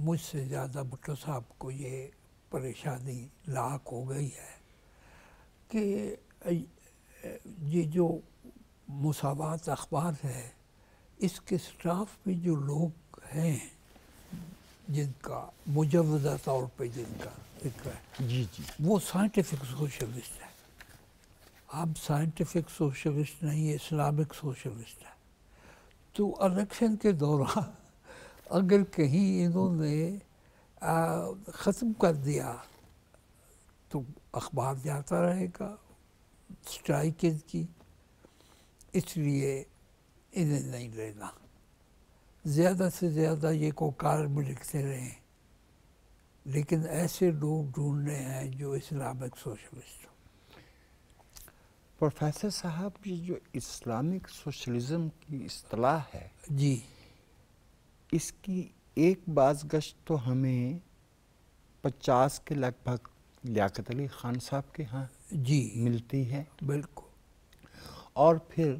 مجھ سے زیادہ بھٹو صاحب کو یہ پریشانی لاحق ہو گئی ہے کہ یہ جو مساوات اخبار ہے اس کے سٹاف میں جو لوگ ہیں جن کا مجوزہ طور پہ جن کا ذکر ہے جی جی وہ سائنٹیفک سوشلسٹ ہے. اب سائنٹیفک سوشلسٹ نہیں اسلامک سوشلسٹ ہے. تو الیکشن کے دوران اگر کہیں انہوں نے ختم کر دیا تو اخبار جاتا رہے گا اسٹرائک کی. اس لیے انہیں نہیں لینا. زیادہ سے زیادہ یہ کو کالم لکھتے رہیں لیکن ایسے لوگ ڈھونڈنے ہیں جو اسلامک سوشلسٹ ہوں. پروفیسر صاحب یہ جو اسلامک سوشلزم کی اصطلاح ہے جی اس کی ایک بازگشت تو ہمیں 50 کے لگ بھگ لیاقت علی خان صاحب کے ہاں جی ملتی ہے بالکل. اور پھر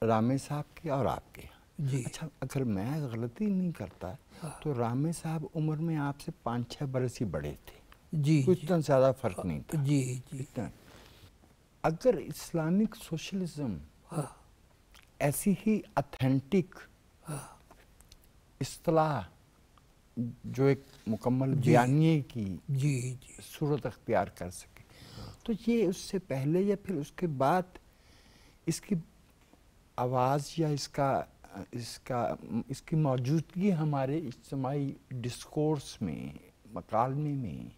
رامے صاحب کے اور آپ کے ہاں. جی اچھا اگر میں غلطی نہیں کرتا تو رامے صاحب عمر میں آپ سے 5-6 برس ہی بڑے تھے. جی کوئی اتنا زیادہ فرق نہیں تھا. جی جی اتنا. اگر اسلامک سوشلزم ایسی ہی اتھینٹک اصطلاح جو ایک مکمل بیانیے کی جی جی صورت اختیار کر سکے تو یہ اس سے پہلے یا پھر اس کے بعد اس کی آواز یا اس کی موجودگی ہمارے اجتماعی ڈسکورس میں مکالمے میں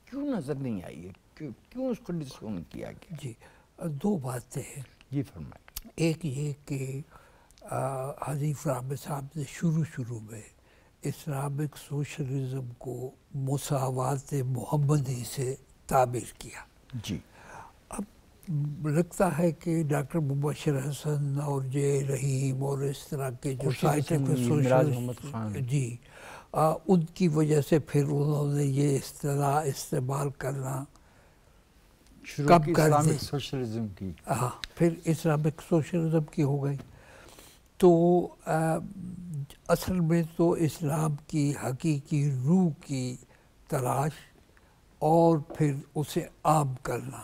کیوں نظر نہیں آئی ہے؟ کیوں اس کو ڈسکون کیا گیا؟ جی دو باتیں ہیں. جی فرمائیں. ایک یہ کہ حنیف رامے صاحب نے شروع میں اسلامک سوشلزم کو مساوات محمدی سے تعبیر کیا. جی اب لگتا ہے کہ ڈاکٹر مبشر حسن اور جے رحیم اور اس طرح کے جو سائنٹیفک سوشلسٹ جی ان کی وجہ سے پھر انہوں نے یہ اصطلاح استعمال کرنا کب کر دی. اسلامک سوشلزم کی ہاں پھر اسلامک سوشلزم کی ہو گئی. تو اصل میں تو اسلام کی حقیقی روح کی تلاش اور پھر اسے عام کرنا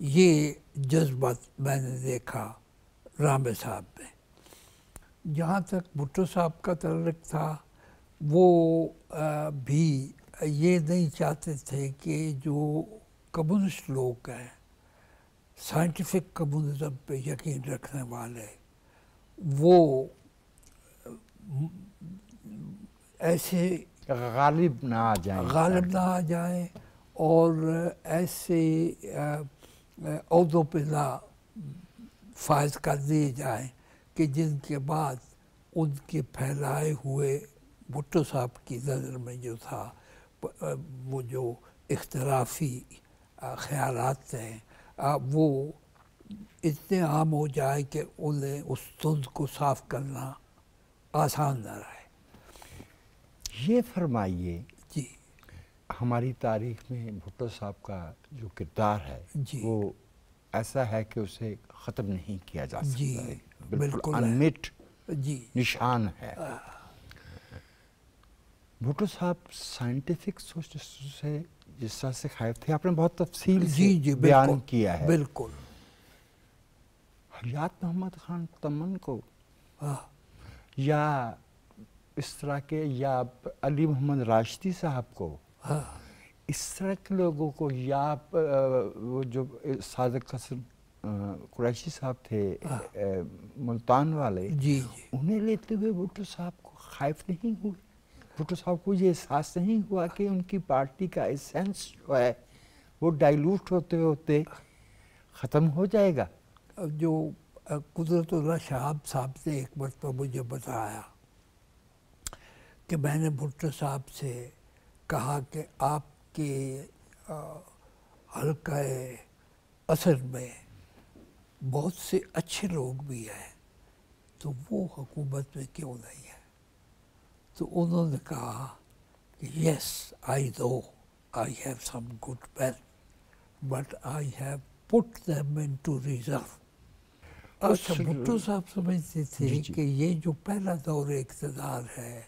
یہ جذبہ میں نے دیکھا رامے صاحب میں. جہاں تک بھٹو صاحب کا تعلق تھا وہ بھی یہ نہیں چاہتے تھے کہ جو کمیونسٹ لوگ ہیں سائنٹیفک کمیونزم پہ یقین رکھنے والے وہ ایسے غالب نہ آ جائیں اور ایسے عہدوں پہ نہ فائز کر دیے جائیں کہ جن کے بعد ان کے پھیلائے ہوئے بھٹو صاحب کی نظر میں جو تھا وہ جو اختلافی خیالات ہیں وہ اتنے عام ہو جائے کہ انہیں اس دھند کو صاف کرنا آسان نہ رہے. یہ فرمائیے جی ہماری تاریخ میں بھٹو صاحب کا جو کردار ہے جی وہ ایسا ہے کہ اسے ختم نہیں کیا جا سکتا. جی بالکل انمٹ جی نشان ہے. بھٹو صاحب سائنٹیفک سوچ سے جس طرح سے خائف تھے آپ نے بہت تفصیل سے بیان کیا ہے. بالکل. حیات محمد خان تمن کو یا اس طرح کے یا علی محمد راشدی صاحب کو اس طرح کے لوگوں کو یا وہ جو صادق حسن قریشی صاحب تھے ملتان والے انہیں لیتے ہوئے بھٹو صاحب کو خائف نہیں ہوئے؟ بھٹو صاحب کو یہ احساس نہیں ہوا کہ ان کی پارٹی کا ایسنس جو ہے وہ ڈائلوٹ ہوتے ہوتے ختم ہو جائے گا؟ جو قدرت اللہ شہاب صاحب نے ایک مرتبہ مجھے بتایا کہ میں نے بھٹو صاحب سے کہا کہ آپ کے حلقہ اثر میں بہت سے اچھے لوگ بھی ہیں تو وہ حکومت میں کیوں نہیں ہے؟ تو انہوں نے کہا کہ yes I know I have some good men but I have put them into reserve. اچھا بھٹو صاحب سمجھتے تھے کہ یہ جو پہلا دور اقتدار ہے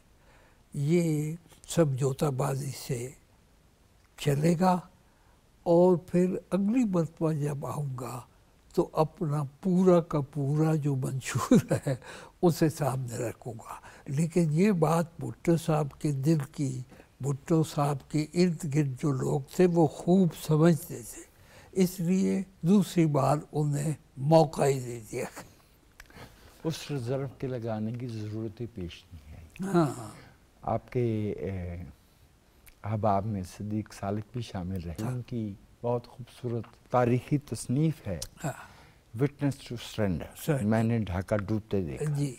یہ سمجھوتہ بازی سے چلے گا، اور پھر اگلی مرتبہ جب آؤں گا تو اپنا پورا کا پورا جو منشور ہے اسے سامنے رکھوں گا۔ لیکن یہ بات بھٹو صاحب کے دل کی، بھٹو صاحب کے ارد گرد جو لوگ تھے وہ خوب سمجھتے تھے، اس لیے دوسری بار انہیں موقع ہی دے دیا۔ اس ریزرو کے لگانے کی ضرورت ہی پیش نہیں ہے۔ ہاں آپ کے احباب میں صدیق سالک بھی شامل رہے، ان کی بہت خوبصورت تاریخی تصنیف ہے وٹنس ٹو سرنڈر، میں نے ڈھاکہ ڈوبتے دیکھا۔ جی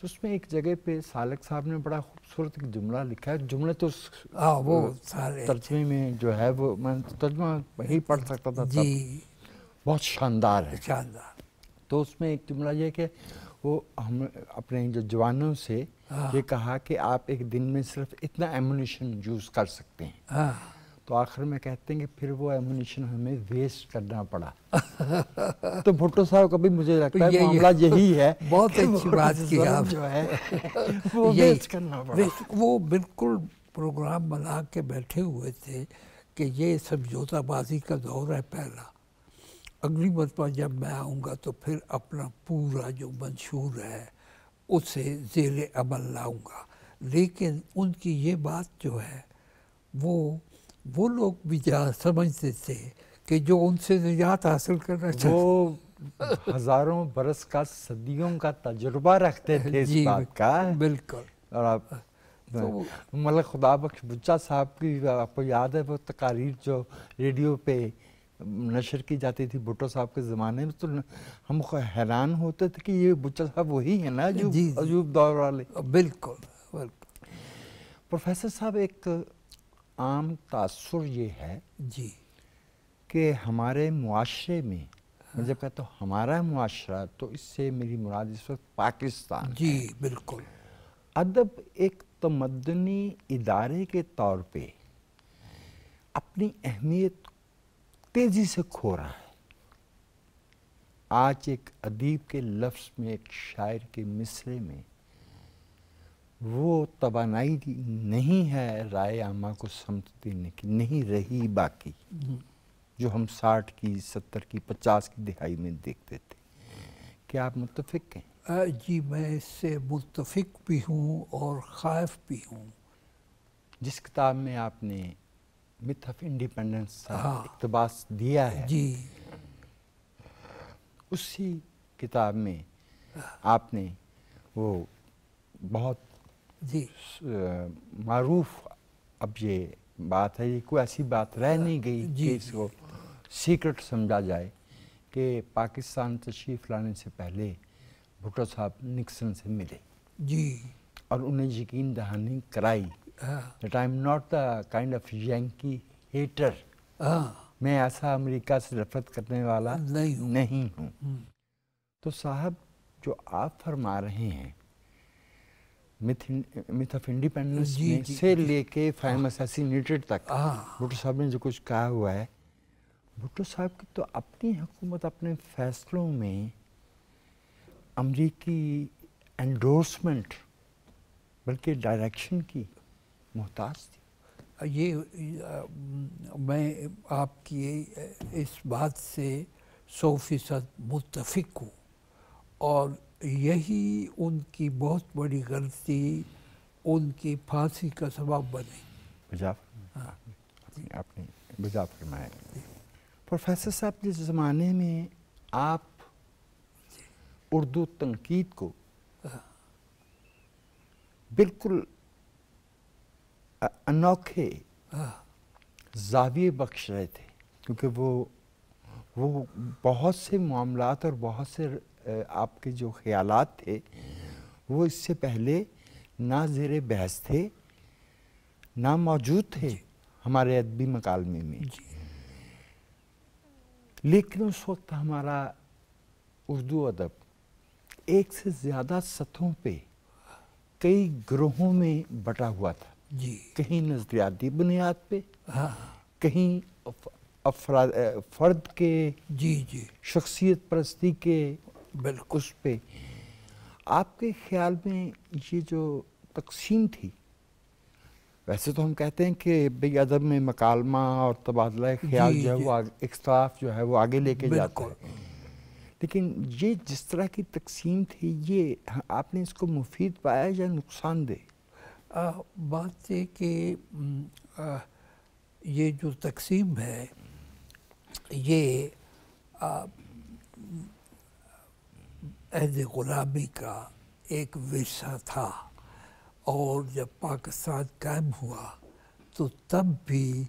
تو اس میں ایک جگہ پہ سالک صاحب نے بڑا خوبصورت ایک جملہ لکھا ہے، جملے تو وہ سارے ترجمے میں جو ہے وہ میں ترجمہ وہی پڑھ سکتا تھا جی تب، بہت شاندار ہے۔ شاندار۔ تو اس میں ایک جملہ یہ کہ وہ ہم اپنے جو جوانوں سے یہ کہا کہ آپ ایک دن میں صرف اتنا ایمونیشن یوز کر سکتے ہیں، تو آخر میں کہتے ہیں کہ پھر وہ ایمونیشن ہمیں ویسٹ کرنا پڑا۔ تو بھٹو صاحب کا بھی مجھے لگتا ہے معاملہ یہی ہے، بہت اچھی بات کی آپ جو ہے وہ ویسٹ کرنا پڑا۔ وہ بالکل پروگرام بنا کے بیٹھے ہوئے تھے کہ یہ سمجھوتہ بازی کا دور ہے پہلا، اگلی مرتبہ جب میں آؤں گا تو پھر اپنا پورا جو منشور ہے اسے زیر عمل لاؤں گا۔ لیکن ان کی یہ بات جو ہے وہ لوگ بھی سمجھتے تھے کہ جو ان سے نجات حاصل کرنا چاہتے، وہ ہزاروں برس کا، صدیوں کا تجربہ رکھتے تھے اس بات کا۔ بالکل۔ اور آپ ملک خدا بخش بچہ صاحب کی آپ کو یاد ہے وہ تقاریر جو ریڈیو پہ نشر کی جاتی تھی بھٹو صاحب کے زمانے میں، تو ہم حیران ہوتے تھے کہ یہ بچہ صاحب وہی ہے نا جو عجوب دور والے۔ بالکل بالکل۔ پروفیسر صاحب ایک عام تاثر یہ ہے جی کہ ہمارے معاشرے میں، میں جب کہتا ہوں ہمارا معاشرہ تو اس سے میری مراد اس وقت پاکستان جی بالکل، ادب ایک تمدنی ادارے کے طور پہ اپنی اہمیت تیزی سے کھو رہا ہے۔ آج ایک ادیب کے لفظ میں، ایک شاعر کے مصرے میں وہ توانائی نہیں ہے رائے عامہ کو سمت دینے کی، نہیں رہی باقی، جو ہم 60 کی، 70 کی، 50 کی دہائی میں دیکھتے تھے۔ کیا آپ متفق ہیں؟ جی میں اس سے متفق بھی ہوں اور خائف بھی ہوں۔ جس کتاب میں آپ نے myth of independence اقتباس دیا ہے، جی اسی کتاب میں آپ نے وہ بہت جی معروف، اب یہ بات ہے، یہ کوئی ایسی بات رہ نہیں گئی کہ اس کو سیکرٹ سمجھا جائے، کہ پاکستان تشریف لانے سے پہلے بھٹو صاحب نکسن سے ملے جی اور انہیں یقین دہانی کرائی that I'm not the kind of Yankee hater، میں ایسا امریکہ سے نفرت کرنے والا نہیں ہوں۔ تو صاحب جو آپ فرما رہے ہیں myth of independence میں سے لے کے فائم assassinated تک بھٹو صاحب نے جو کچھ کہا ہوا ہے، بھٹو صاحب کی تو اپنی حکومت اپنے فیصلوں میں امریکی انڈورسمنٹ بلکہ ڈائریکشن کی محتاج تھی۔ یہ میں آپ کی اس بات سے 100% متفق ہوں، اور یہی ان کی بہت بڑی غلطی ان کی پھانسی کا سبب بنی۔ آپ نے بجا فرمایا۔ پروفیسر صاحب جس زمانے میں آپ اردو تنقید کو بالکل انوکھے زاویے بخش رہے تھے، کیونکہ وہ بہت سے معاملات اور بہت سے آپ کے جو خیالات تھے وہ اس سے پہلے نہ زیر بحث تھے، نہ موجود تھے ہمارے ادبی مکالمے میں، لیکن اس وقت ہمارا اردو ادب ایک سے زیادہ سطحوں پہ کئی گروہوں میں بٹا ہوا تھا، کہیں نظریاتی بنیاد پہ، کہیں فرد کے شخصیت پرستی کے اس پہ۔ آپ کے خیال میں یہ جو تقسیم تھی ویسے تو ہم کہتے ہیں کہ بھئی ادب میں مکالمہ اور تبادلہ خیال جو ہے وہ اختلاف جو ہے وہ آگے لے کے جاتا ہے، لیکن یہ جس طرح کی تقسیم تھی یہ آپ نے اس کو مفید پایا یا نقصان دہ؟ بات یہ کہ یہ جو تقسیم ہے یہ عہد غلامی کا ایک ورثہ تھا، اور جب پاکستان قائم ہوا تو تب بھی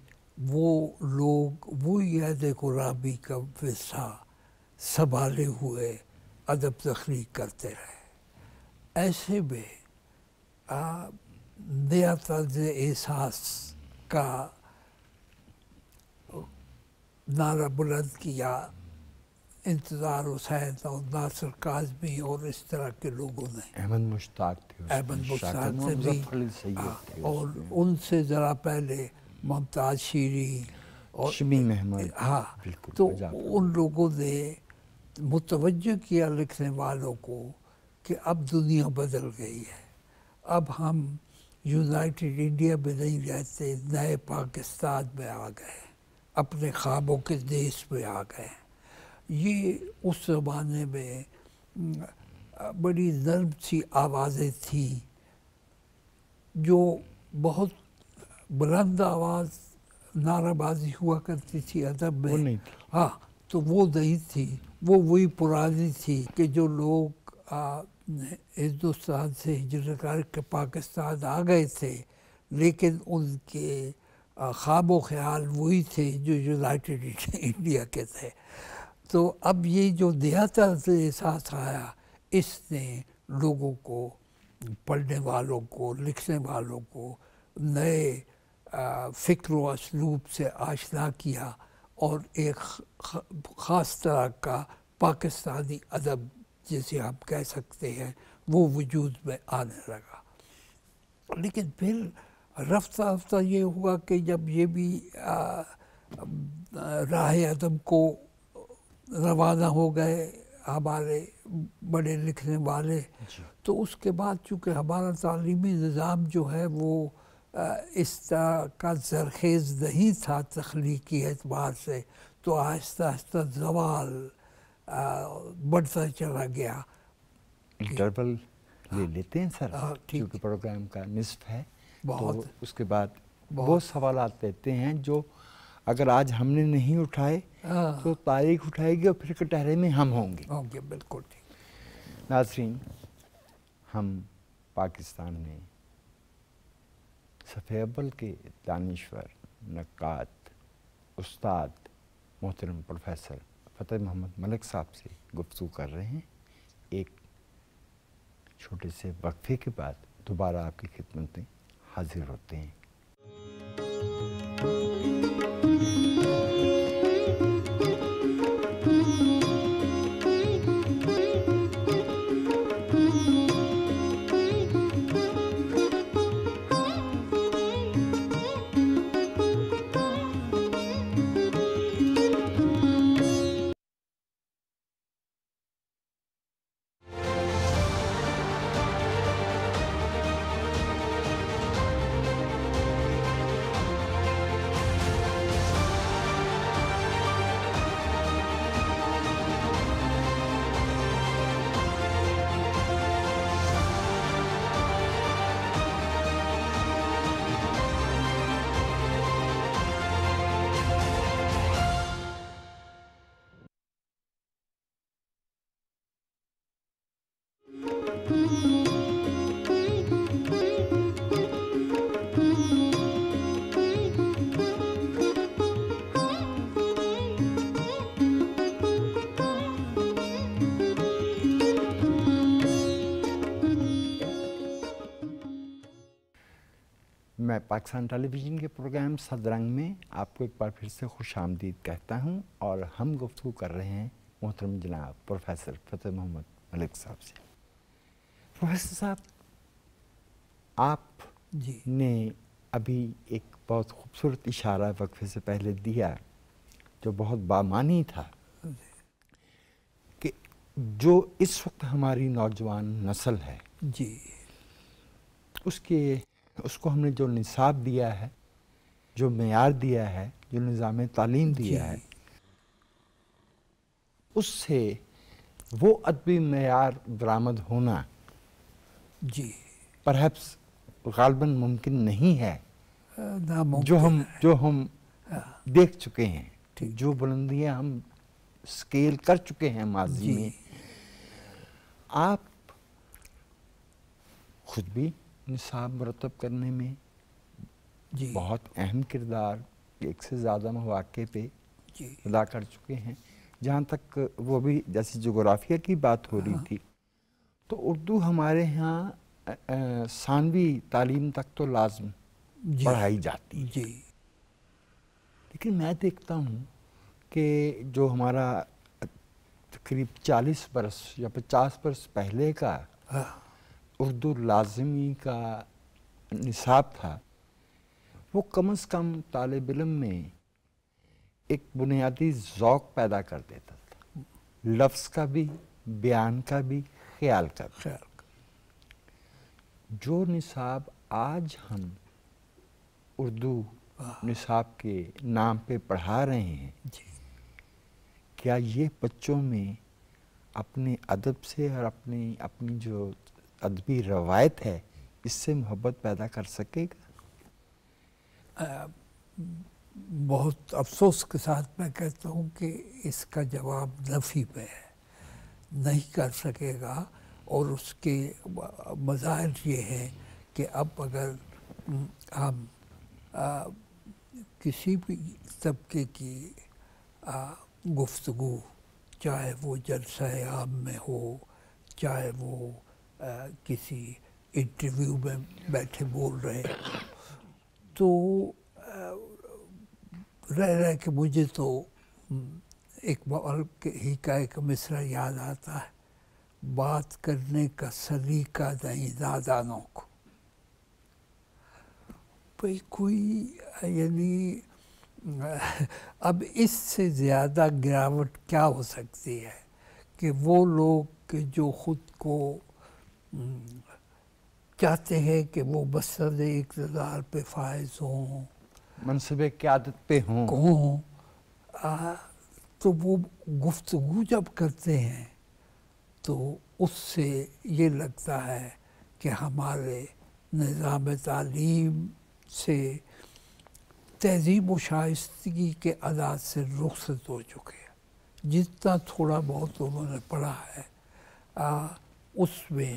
وہ لوگ وہی عہد غلامی کا ورثہ سنبھالے ہوئے ادب تخلیق کرتے رہے۔ ایسے میں نیا طرز احساس کا نعرہ بلند کیا انتظار حسین اور ناصر کاظمی اور اس طرح کے لوگوں نے۔ احمد مشتاق تھے، احمد مشتاق سے بھی، اور ان سے ذرا پہلے ممتاز شیریں اور شمیم احمد، تو ان لوگوں نے متوجہ کیا لکھنے والوں کو کہ اب دنیا بدل گئی ہے، اب ہم یونائٹڈ انڈیا میں نہیں رہتے، نئے پاکستان میں آ گئے، اپنے خوابوں کے دیش میں آ گئے۔ یہ اس زمانے میں بڑی نرم سی آوازیں تھیں، جو بہت بلند آواز نعرہ بازی ہوا کرتی تھی ادب میں، تو وہ نہیں تھی، وہ وہی پرانی تھی کہ جو لوگ ہندوستان سے ہجرت کر کے پاکستان آ گئے تھے، لیکن ان کے خواب و خیال وہی تھے جو یونائٹڈ انڈیا کے تھے۔ تو اب یہ جو نیا طرز احساس آیا، اس نے لوگوں کو، پڑھنے والوں کو، لکھنے والوں کو نئے فکر و اسلوب سے آشنا کیا، اور ایک خاص طرح کا پاکستانی ادب جسے ہم کہہ سکتے ہیں وہ وجود میں آنے لگا۔ لیکن پھر رفتہ رفتہ یہ ہوا کہ جب یہ بھی راہ ادب کو روانہ ہو گئے ہمارے بڑے لکھنے والے، تو اس کے بعد چونکہ ہمارا تعلیمی نظام جو ہے وہ اس طرح کا زرخیز نہیں تھا تخلیقی اعتبار سے، تو آہستہ آہستہ زوال بڑھتا چلا گیا۔ انٹرول لے لیتے ہیں سر، کیونکہ پروگرام کا نصف ہے، تو اس کے بعد بہت سوالات لیتے ہیں جو اگر آج ہم نے نہیں اٹھائے تو تاریخ اٹھائے گی، اور پھر کٹہرے میں ہم ہوں گے۔ بالکل ٹھیک۔ ناظرین، ہم پاکستان میں صف اول کے دانشور، نقاد، استاد محترم پروفیسر فتح محمد ملک صاحب سے گفتگو کر رہے ہیں۔ ایک چھوٹے سے وقفے کے بعد دوبارہ آپ کی خدمت میں حاضر ہوتے ہیں۔ میں پاکستان ٹیلی ویژن کے پروگرام صد رنگ میں آپ کو ایک بار پھر سے خوش آمدید کہتا ہوں، اور ہم گفتگو کر رہے ہیں محترم جناب پروفیسر فتح محمد ملک صاحب سے۔ پروفیسر صاحب، آپ نے ابھی ایک بہت خوبصورت اشارہ وقفے سے پہلے دیا جو بہت بامانی تھا، کہ جو اس وقت ہماری نوجوان نسل ہے اس کے اس کو ہم نے جو نصاب دیا ہے، جو معیار دیا ہے، جو نظام تعلیم دیا ہے، اس سے وہ ادبی معیار برآمد ہونا جی پرہیپس غالباً ممکن نہیں ہے ناممکن جو ہم دیکھ چکے ہیں، جو بلندیاں ہم سکیل کر چکے ہیں ماضی میں۔ آپ خود بھی نصاب مرتب کرنے میں بہت اہم کردار ایک سے زیادہ مواقع پہ ادا کر چکے ہیں۔ جہاں تک وہ بھی جیسے جغرافیہ کی بات ہو رہی تھی، تو اردو ہمارے ہاں ثانوی تعلیم تک تو لازم پڑھائی جاتی ہے، لیکن میں دیکھتا ہوں کہ جو ہمارا تقریب 40 برس یا 50 برس پہلے کا اردو لازمی کا نصاب تھا، وہ کم از کم طالب علم میں ایک بنیادی ذوق پیدا کر دیتا تھا، لفظ کا بھی، بیان کا بھی، خیال کا بھی۔ جو نصاب آج ہم اردو نصاب کے نام پہ پڑھا رہے ہیں، کیا یہ بچوں میں اپنے ادب سے اور اپنی جو ادبی روایت ہے اس سے محبت پیدا کر سکے گا؟ بہت افسوس کے ساتھ میں کہتا ہوں کہ اس کا جواب نفی میں ہے، نہیں کر سکے گا۔ اور اس کے مظاہر یہ ہیں کہ اب اگر ہم کسی بھی طبقے کی گفتگو، چاہے وہ جلسہ عام میں ہو، چاہے وہ کسی انٹرویو میں بیٹھے بول رہے ہوں، تو رہ کہ مجھے تو اقبال ہی کا ایک مصرع یاد آتا ہے، بات کرنے کا سلیقہ نہیں نادانوں کو۔ بھئی کوئی یعنی اب اس سے زیادہ گراوٹ کیا ہو سکتی ہے کہ وہ لوگ کہ جو خود کو چاہتے ہیں کہ وہ بسند اقتدار پہ فائز ہوں، منصب قیادت پہ ہوں، تو وہ گفتگو جب کرتے ہیں تو اس سے یہ لگتا ہے کہ ہمارے نظام تعلیم سے تہذیب و شائستگی کے آلات سے رخصت ہو چکے ہیں۔ جتنا تھوڑا بہت انہوں نے پڑھا ہے اس میں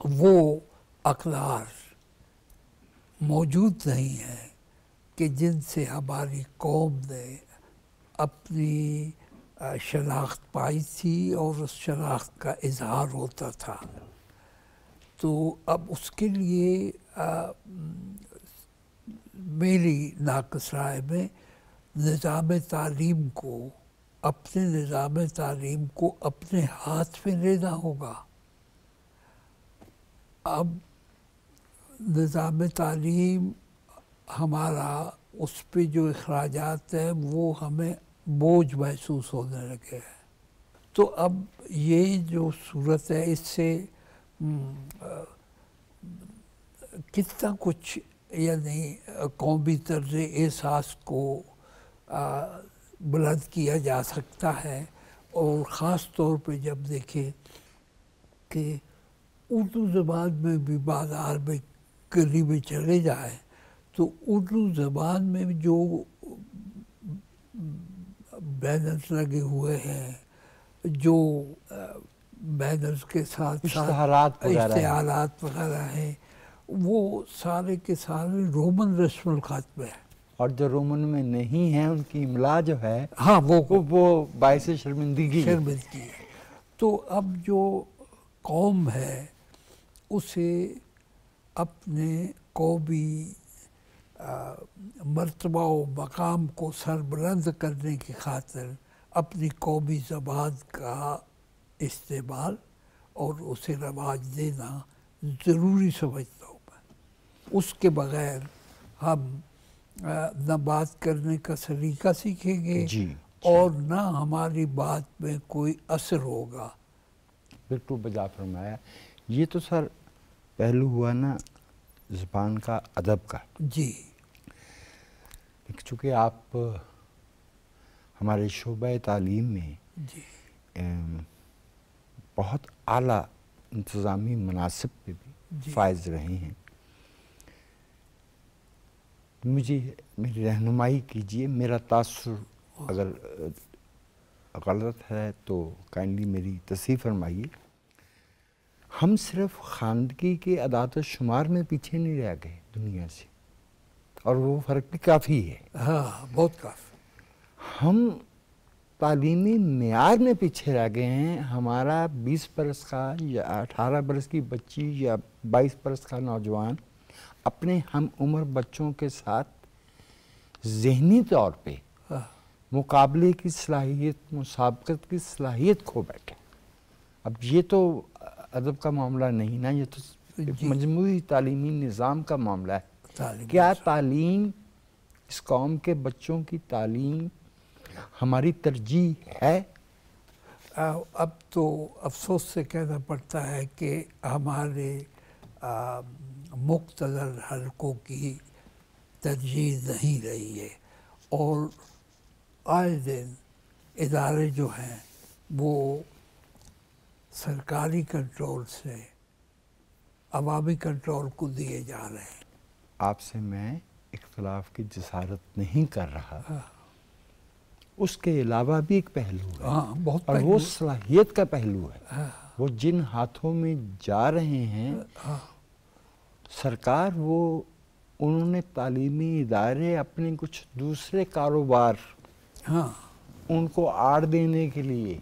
وہ اقدار موجود نہیں ہیں کہ جن سے ہماری قوم نے اپنی شناخت پائی تھی اور اس شناخت کا اظہار ہوتا تھا۔ تو اب اس کے لیے میری ناقص رائے میں نظام تعلیم کو، اپنے نظام تعلیم کو اپنے ہاتھ میں لینا ہوگا۔ اب نظام تعلیم ہمارا، اس پہ جو اخراجات ہیں وہ ہمیں بوجھ محسوس ہونے لگے ہیں۔ تو اب یہ جو صورت ہے اس سے کتنا کچھ یعنی قومی طرز احساس کو بلند کیا جا سکتا ہے، اور خاص طور پہ جب دیکھیں کہ اردو زبان میں بھی بازار میں گلی میں چلے جائیں تو اردو زبان میں جو بینرز لگے ہوئے ہیں، جو بینرز کے ساتھ اشتہارات وغیرہ ہیں، وہ سارے کے سارے رومن رسم الخط میں ہیں، اور جو رومن میں نہیں ہیں ان کی املا جو ہے وہ باعث شرمندگی ہے۔ تو اب جو قوم ہے اسے اپنے قومی مرتبہ و مقام کو سربلند کرنے کی خاطر اپنی قومی زبان کا استعمال اور اسے رواج دینا ضروری سمجھتا ہوں میں۔ اس کے بغیر ہم نہ بات کرنے کا سلیقہ سیکھیں گے اور نہ ہماری بات میں کوئی اثر ہوگا۔ بالکل بجا فرمایا۔ یہ تو سر پہلو ہوا نا زبان کا، ادب کا. جی چونکہ آپ ہمارے شعبہ تعلیم میں جی بہت اعلیٰ انتظامی مناصب پہ بھی فائز رہے ہیں، مجھے میری رہنمائی کیجیے. میرا تاثر اگر غلط ہے تو کائنڈلی میری تصحیح فرمائیے. ہم صرف خواندگی کے اعداد و شمار میں پیچھے نہیں رہ گئے دنیا سے، اور وہ فرق بھی کافی ہے. ہاں بہت کافی. ہم تعلیمی معیار میں پیچھے رہ گئے ہیں. ہمارا 20 برس کا یا 18 برس کی بچی یا 22 برس کا نوجوان اپنے ہم عمر بچوں کے ساتھ ذہنی طور پہ مقابلے کی صلاحیت، مسابقت کی صلاحیت کھو بیٹھے. اب یہ تو ادب کا معاملہ نہیں نا، یہ تو مجموعی تعلیمی نظام کا معاملہ ہے. کیا تعلیم، اس قوم کے بچوں کی تعلیم ہماری ترجیح ہے؟ اب تو افسوس سے کہنا پڑتا ہے کہ ہمارے مقتدر حلقوں کی ترجیح نہیں رہی ہے، اور آئے دن ادارے جو ہیں وہ سرکاری کنٹرول سے عوامی کنٹرول کو دیے جا رہے ہیں. آپ سے میں اختلاف کی جسارت نہیں کر رہا. اس کے علاوہ بھی ایک پہلو ہے، بہت اور وہ صلاحیت کا پہلو ہے. وہ جن ہاتھوں میں جا رہے ہیں سرکار، وہ انہوں نے تعلیمی ادارے اپنے کچھ دوسرے کاروبار ان کو آڑ دینے کے لیے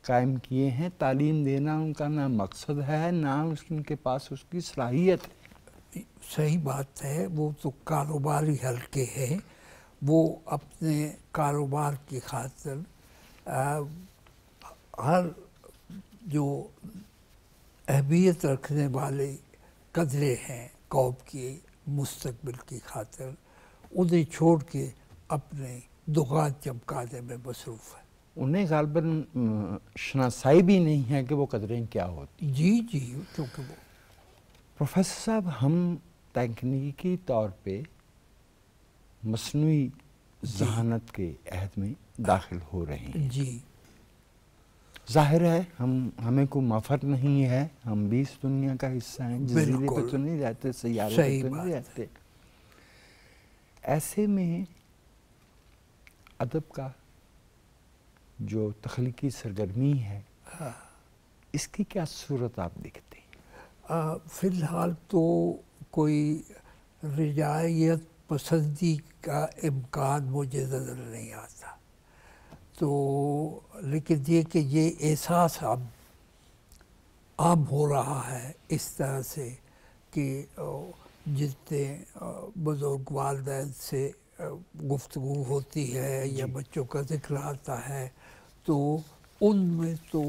قائم کیے ہیں. تعلیم دینا ان کا نہ مقصد ہے، نہ ان کے پاس اس کی صلاحیت ہے. صحیح بات ہے. وہ تو کاروباری حلقے ہیں، وہ اپنے کاروبار کی خاطر ہر جو اہمیت رکھنے والے قدرے ہیں قوم کی مستقبل کی خاطر، انہیں چھوڑ کے اپنے دکان چمکانے میں مصروف ہے. انہیں غالباً شناسائی بھی نہیں ہے کہ وہ قدریں کیا ہوتی. جی کیونکہ وہ پروفیسر صاحب، ہم تکنیکی طور پہ مصنوعی ذہانت کے عہد میں داخل ہو رہے ہیں. جی ظاہر ہے ہمیں کوئی مفر نہیں ہے، ہم بھی اس دنیا کا حصہ ہیں، جزیرے پہ تو نہیں رہتے، سیارے پہ تو نہیں رہتے. ایسے میں ادب کا جو تخلیقی سرگرمی ہے، اس کی کیا صورت آپ دیکھتے ہیں؟ فی الحال تو کوئی رجاعیت پسندی کا امکان مجھے نظر نہیں آتا. تو لیکن یہ کہ یہ احساس اب عام ہو رہا ہے اس طرح سے کہ جتنے بزرگ والدین سے گفتگو ہوتی ہے یا بچوں کا ذکر آتا ہے، تو ان میں تو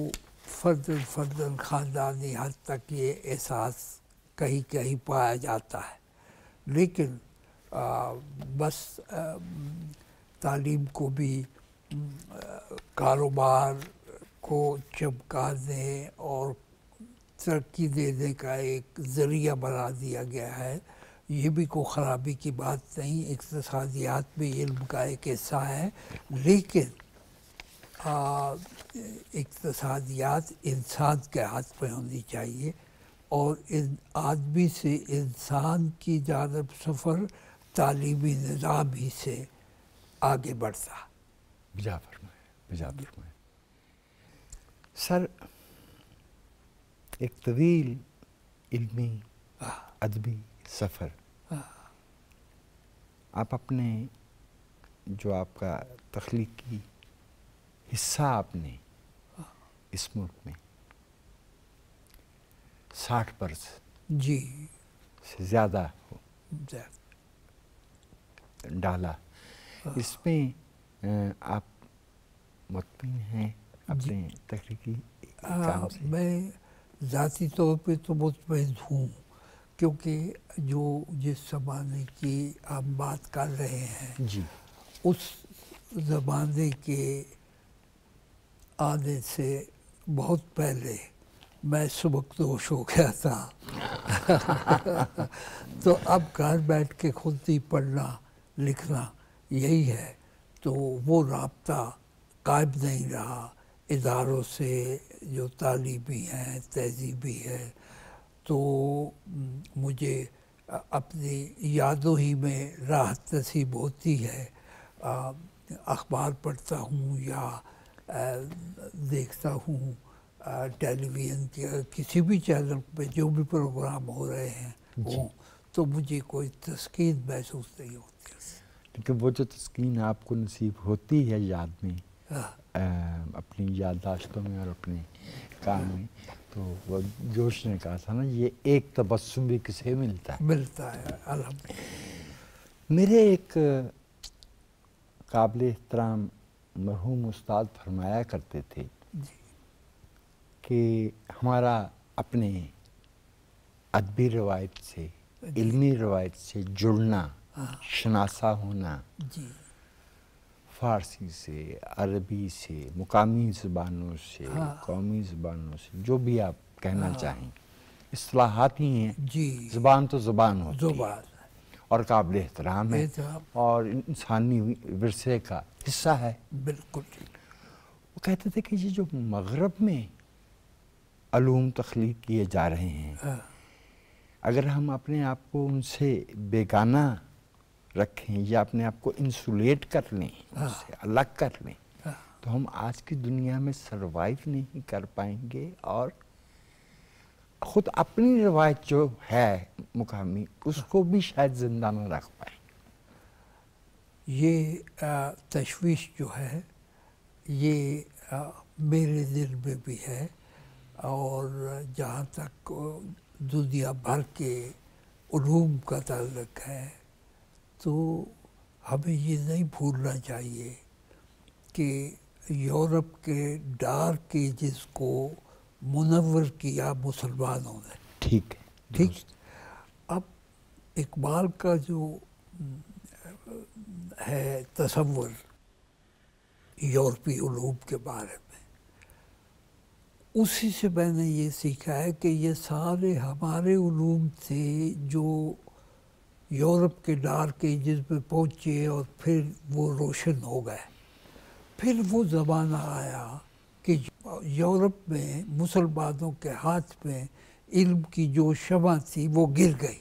فرداً خاندانی حد تک یہ احساس کہیں کہیں پایا جاتا ہے. لیکن بس تعلیم کو بھی کاروبار کو چمکانے اور ترقی دینے کا ایک ذریعہ بنا دیا گیا ہے. یہ بھی کوئی خرابی کی بات نہیں، اقتصادیات بھی علم کا ایک حصہ ہے، لیکن اقتصادیات انسان کے ہاتھ میں ہونی چاہیے، اور آدمی سے انسان کی جانب سفر تعلیمی نظام ہی سے آگے بڑھتا. بجا فرمائے سر. ایک طویل علمی ادبی سفر آپ اپنے جو آپ کا تخلیقی حصہ آپ نے اس ملک میں 60 برس جی سے زیادہ ڈالا، اس میں آپ مطمئن ہیں اپنے تخلیقی کام سے؟ میں ذاتی طور پہ تو مطمئن ہوں، کیونکہ جس زمانے کی ہم بات کر رہے ہیں جی، اس زمانے کے آنے سے بہت پہلے میں سبکدوش ہو گیا تھا. تو اب گھر بیٹھ کے خود ہی پڑھنا لکھنا یہی ہے، تو وہ رابطہ قائم نہیں رہا اداروں سے جو تعلیمی ہیں تہذیبی ہے. تو مجھے اپنی یادوں ہی میں راحت نصیب ہوتی ہے. اخبار پڑھتا ہوں یا دیکھتا ہوں ٹیلی ویژن کے کسی بھی چینل پہ جو بھی پروگرام ہو رہے ہیں وہ، تو مجھے کوئی تسکین محسوس نہیں ہوتی. لیکن وہ جو تسکین آپ کو نصیب ہوتی ہے یاد میں، اپنی یادداشتوں میں اور اپنے کام میں، تو وہ جوش نے کہا تھا نا، یہ ایک تبسم بھی کسے ملتا ہے. ملتا ہے الحمدللہ. میرے ایک قابل احترام مرحوم استاد فرمایا کرتے تھے کہ ہمارا اپنے ادبی روایت سے، علمی روایت سے جڑنا، شناسا ہونا، فارسی سے، عربی سے، مقامی زبانوں سے، قومی زبانوں سے، جو بھی آپ کہنا چاہیں، اصطلاحات ہی ہیں. زبان تو زبان ہوتی ہے اور قابل احترام ہے اور انسانی ورثے کا حصہ ہے. بالکل. وہ کہتے تھے کہ یہ جو مغرب میں علوم تخلیق کیے جا رہے ہیں، اگر ہم اپنے آپ کو ان سے بیگانہ رکھیں یا اپنے آپ کو انسولیٹ کر لیں، ان سے الگ کر لیں، تو ہم آج کی دنیا میں سروائیو نہیں کر پائیں گے اور خود اپنی روایت جو ہے مقامی اس کو بھی شاید زندہ نہ رکھ پائیں. یہ تشویش جو ہے یہ میرے دل میں بھی ہے، اور جہاں تک دنیا بھر کے علوم کا تعلق ہے تو ہمیں یہ نہیں بھولنا چاہیے کہ یورپ کے ڈارک ایجز کو منور کیا مسلمانوں نے. ٹھیک ہے. ٹھیک. اب اقبال کا جو ہے تصور یورپی علوم کے بارے میں، اسی سے میں نے یہ سیکھا ہے کہ یہ سارے ہمارے علوم تھے جو یورپ کے ڈارک ایجز میں پہنچے اور پھر وہ روشن ہو گئے. پھر وہ زمانہ آیا کہ یورپ میں مسلمانوں کے ہاتھ میں علم کی جو شمع تھی وہ گر گئی،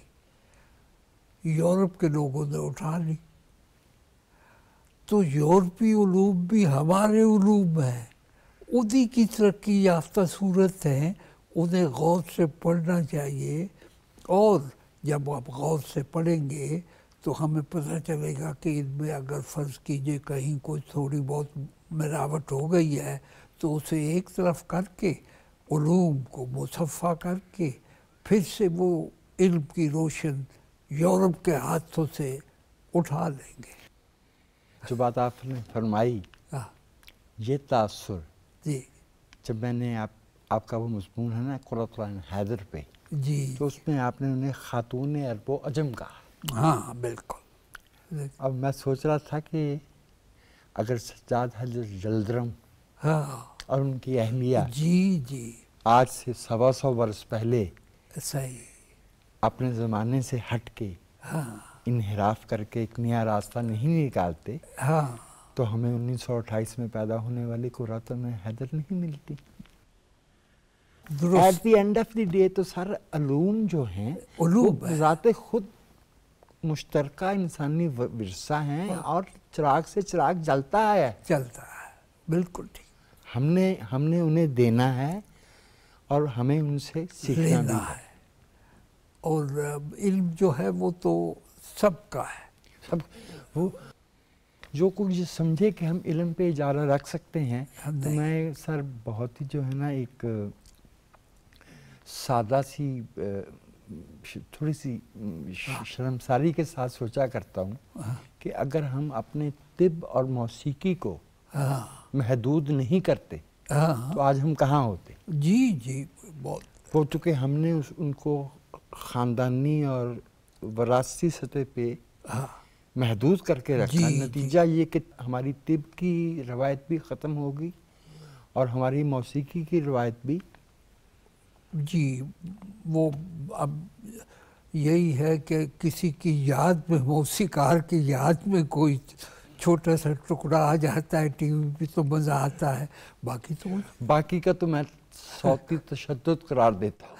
یورپ کے لوگوں نے اٹھا لی. تو یورپی علوم بھی ہمارے علوم ہیں، انہی کی ترقی یافتہ صورت ہیں، انہیں غور سے پڑھنا چاہیے. اور جب آپ غور سے پڑھیں گے تو ہمیں پتہ چلے گا کہ ان میں اگر فرض کیجئے کہیں کوئی تھوڑی بہت ملاوٹ ہو گئی ہے تو اسے ایک طرف کر کے علوم کو مصفح کر کے پھر سے وہ علم کی روشن یورپ کے ہاتھوں سے اٹھا لیں گے. جو بات آپ نے فرمائی، یہ تاثر جی جب میں نے آپ کا وہ مضمون ہے نا قرۃ العین حیدر پہ، جی تو اس میں آپ نے انہیں خاتون عرب و عجم کہا. ہاں بالکل. اب میں سوچ رہا تھا کہ اگر سجاد حضرت جلدرم اور ان کی اہلیہ جی آج سے 125 برس پہلے صحیح اپنے زمانے سے ہٹ کے انحراف کر کے ایک نیا راستہ نہیں نکالتے تو ہمیں 1928 میں پیدا ہونے والی قرۃ العین حیدر نہیں ملتی. At the end of the day تو سر علوم جو ہیں علوم ذات خود مشترکہ انسانی ورثہ ہیں اور چراغ سے چراغ جلتا ہے. بالکل ٹھیک. ہم نے انہیں دینا ہے اور ہمیں ان سے سیکھنا ہے. اور علم جو ہے وہ تو سب کا ہے. سب وہ جو کوئی یہ سمجھے کہ ہم علم پہ اجارہ رکھ سکتے ہیں تو میں سر بہت ہی جو ہے نا ایک سادہ سی تھوڑی سی شرمساری کے ساتھ سوچا کرتا ہوں کہ اگر ہم اپنے طب اور موسیقی کو محدود نہیں کرتے تو آج ہم کہاں ہوتے. جی بہت. وہ چونکہ ہم نے ان کو خاندانی اور وراثتی سطح پہ محدود کر کے رکھا، نتیجہ یہ کہ ہماری طب کی روایت بھی ختم ہوگی اور ہماری موسیقی کی روایت بھی جی وہ اب یہی ہے کہ کسی کی یاد میں، موسیقار کی یاد میں کوئی چھوٹا سا ٹکڑا آ جاتا ہے ٹی وی پہ تو مزہ آتا ہے، باقی کا تو میں صوتی تشدد قرار دیتا ہوں۔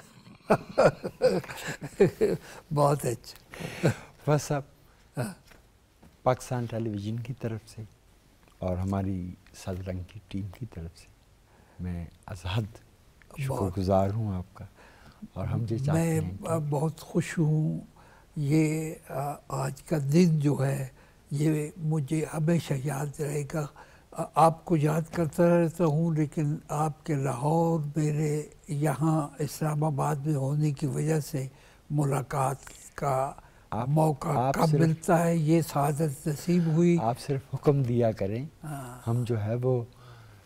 بہت اچھا۔ بس اب پاکستان ٹیلی ویژن کی طرف سے اور ہماری صدرنگ کی ٹیم کی طرف سے میں از حد شکر گزار ہوں آپ کا، اور ہم یہ چاہتے ہیں میں بہت خوش ہوں۔ یہ آج کا دن جو ہے یہ مجھے ہمیشہ یاد رہے گا۔ آپ کو یاد کرتا رہتا ہوں، لیکن آپ کے لاہور میرے یہاں اسلام آباد میں ہونے کی وجہ سے ملاقات کا موقع کب ملتا ہے، یہ سعادت نصیب ہوئی۔ آپ صرف حکم دیا کریں، ہم جو ہے وہ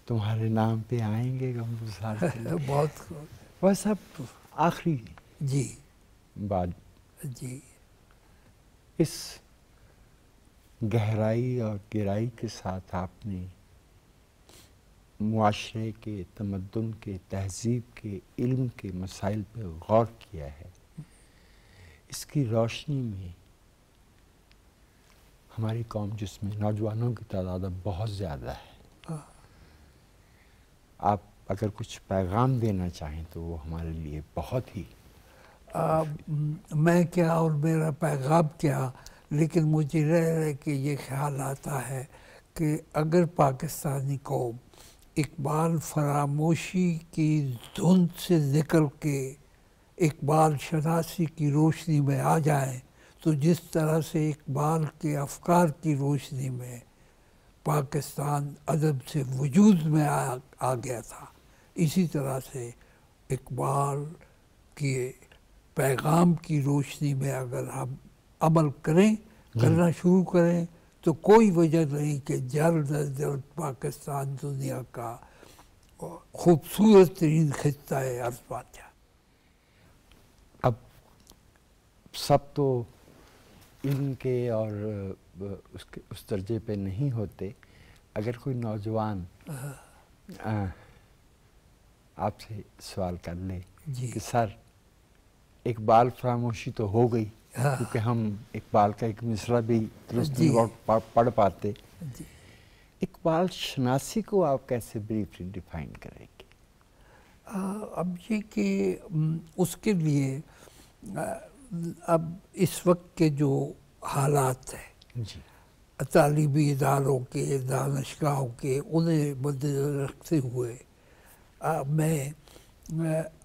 تمہارے نام پہ آئیں گے گمگزار کے لیے۔ بہت بس اب آخری جی بات، جی اس گہرائی اور گہرائی کے ساتھ آپ نے معاشرے کے، تمدن کے، تہذیب کے، علم کے مسائل پہ غور کیا ہے، اس کی روشنی میں ہماری قوم جس میں نوجوانوں کی تعداد بہت زیادہ ہے، آپ اگر کچھ پیغام دینا چاہیں تو وہ ہمارے لیے بہت ہی میں کیا اور میرا پیغام کیا، لیکن مجھے رہ کے یہ خیال آتا ہے کہ اگر پاکستانی قوم اقبال فراموشی کی دھند سے نکل کے اقبال شناسی کی روشنی میں آ جائیں، تو جس طرح سے اقبال کے افکار کی روشنی میں پاکستان ادب سے وجود میں آ گیا تھا، اسی طرح سے اقبال کے پیغام کی روشنی میں اگر ہم عمل کرنا شروع کریں تو کوئی وجہ نہیں کہ جلد از جلد پاکستان دنیا کا خوبصورت ترین خطہ عرض بن جائے۔ اب سب تو علم کے اور اس درجے پہ نہیں ہوتے، اگر کوئی نوجوان آپ سے سوال کر لے کہ سر اقبال فراموشی تو ہو گئی، کیونکہ ہم اقبال کا ایک مصرع بھی درست پڑھ پاتے، اقبال شناسی کو آپ کیسے بریفلی ڈیفائن کریں گے؟ اب یہ کہ اس کے لیے اب اس وقت کے جو حالات ہیں جی، تعلیمی اداروں کے، دانشگاہوں کے، انہیں مد نظر رکھتے ہوئے میں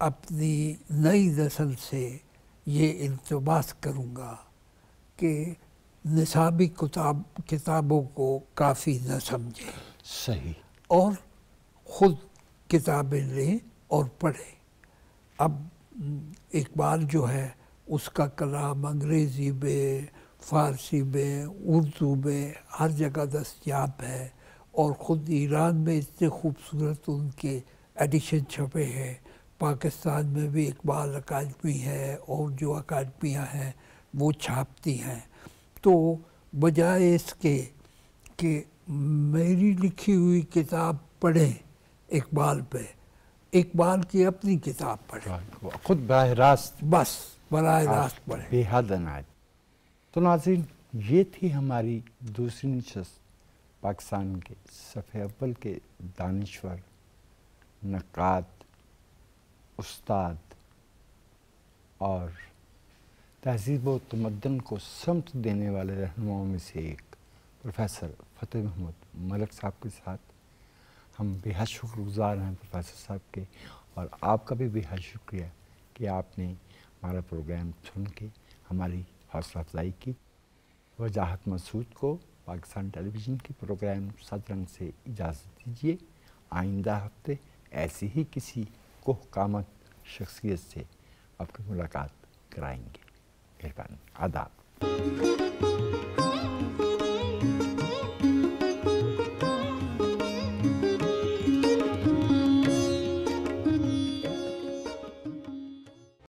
اپنی نئی نسل سے یہ التماس کروں گا کہ نصابی کتابوں کو کافی نہ سمجھیں، صحیح، اور خود کتابیں لیں اور پڑھیں۔ اب اقبال جو ہے اس کا کلام انگریزی میں، فارسی میں، اردو میں ہر جگہ دستیاب ہے، اور خود ایران میں اتنے خوبصورت ان کے ایڈیشن چھپے ہیں، پاکستان میں بھی اقبال اکیڈمی ہے اور جو اکیڈمیاں ہیں وہ چھاپتی ہیں۔ تو بجائے اس کے کہ میری لکھی ہوئی کتاب پڑھیں اقبال پہ، اقبال کی اپنی کتاب پڑھیں، خود براہ راست، بس براہ راست پڑھیں۔ بے حد عنایت۔ تو ناظرین، یہ تھی ہماری دوسری نشست پاکستان کے صف اول کے دانشور، نقاد، استاد اور تہذیب و تمدن کو سمت دینے والے رہنماؤں میں سے ایک پروفیسر فتح محمد ملک صاحب کے ساتھ۔ ہم بے حد شکر گزار ہیں پروفیسر صاحب کے، اور آپ کا بھی بے حد شکریہ کہ آپ نے ہمارا پروگرام سن کے ہماری حوصلہ افزائی کی۔ وجاہت مسعود کو پاکستان ٹیلی ویژن کے پروگرام صدرنگ سے اجازت دیجیے۔ آئندہ ہفتے ایسی ہی کسی کوہ قامت شخصیت سے آپ کی ملاقات کرائیں گے۔ مہربانی، آداب۔